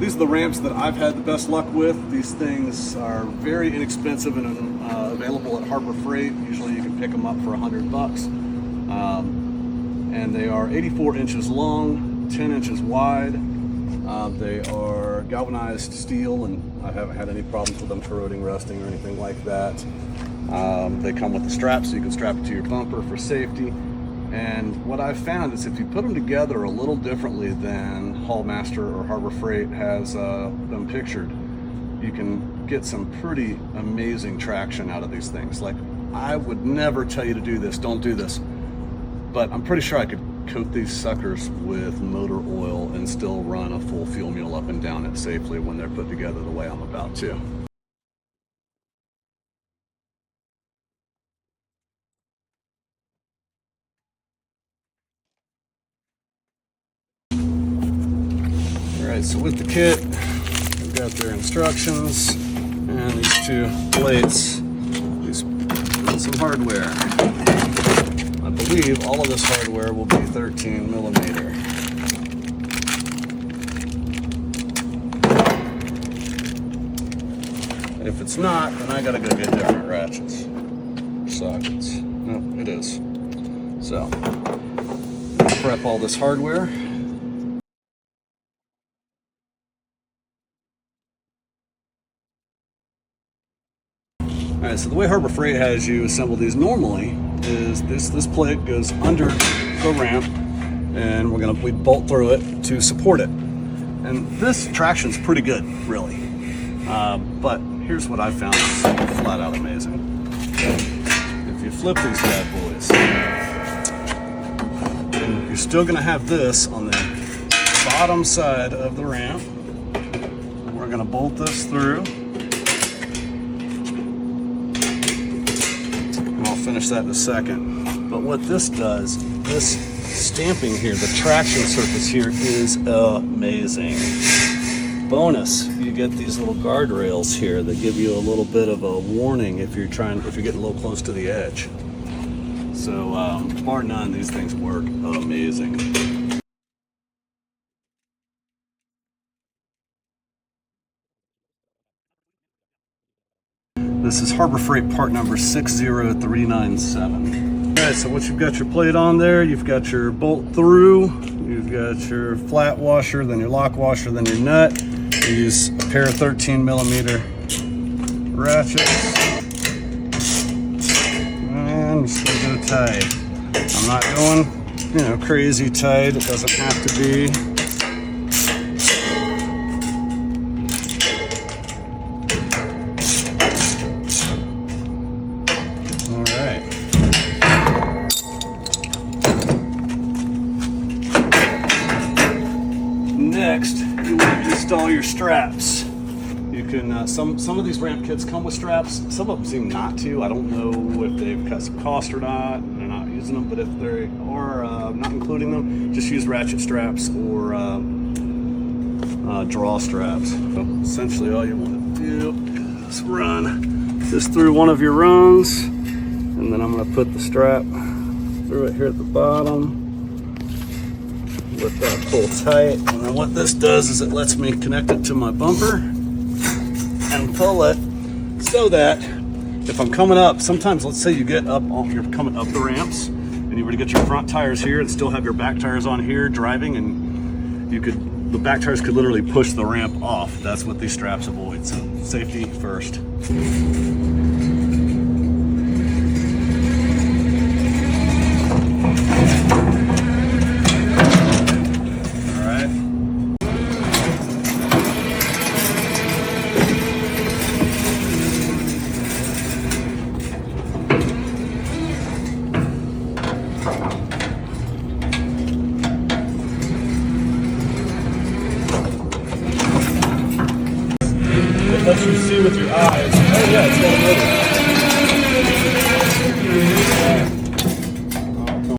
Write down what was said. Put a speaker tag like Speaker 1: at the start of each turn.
Speaker 1: these are the ramps that I've had the best luck with. These things are very inexpensive and available at Harbor Freight. Usually you can pick them up for $100. And they are 84 inches long, 10 inches wide. They are galvanized steel, and I haven't had any problems with them corroding, rusting, or anything like that. They come with the straps, so you can strap it to your bumper for safety. And what I've found is if you put them together a little differently than Haulmaster or Harbor Freight has them pictured, you can get some pretty amazing traction out of these things. Like, I would never tell you to do this, don't do this, but I'm pretty sure I could coat these suckers with motor oil and still run a full fuel mule up and down it safely when they're put together the way I'm about to. Alright, so with the kit, we've got their instructions and these two plates, some hardware. I believe all of this hardware will be 13 millimeter. If it's not, then I gotta go get different ratchets, sockets. No, it is. So, prep all this hardware. Alright, so the way Harbor Freight has you assemble these normally is this plate goes under the ramp, and we bolt through it to support it. And this traction's pretty good, really. But here's what I found is flat out amazing. If you flip these bad boys, and you're still gonna have this on the bottom side of the ramp. We're gonna bolt this through. Finish that in a second. But what this does, this stamping here, the traction surface here is amazing. Bonus, you get these little guardrails here that give you a little bit of a warning if you're getting a little close to the edge. So bar none, these things work amazing. This is Harbor Freight part number 60397. All right, so once you've got your plate on there, you've got your bolt through, you've got your flat washer, then your lock washer, then your nut. You use a pair of 13 millimeter ratchets. And just a bit of tight. I'm not going, crazy tight. It doesn't have to be. Next, you want to install your straps. You can, some of these ramp kits come with straps. Some of them seem not to. I don't know if they've cut some cost or not. They're not using them, but if they are not including them, just use ratchet straps or draw straps. So essentially all you want to do is run this through one of your rungs, and then I'm going to put the strap through it here at the bottom. Let that pull tight, and then what this does is it lets me connect it to my bumper and pull it so that if I'm coming up, sometimes let's say you're coming up the ramps and you were to get your front tires here and still have your back tires on here driving, and the back tires could literally push the ramp off. That's what these straps avoid, so safety first.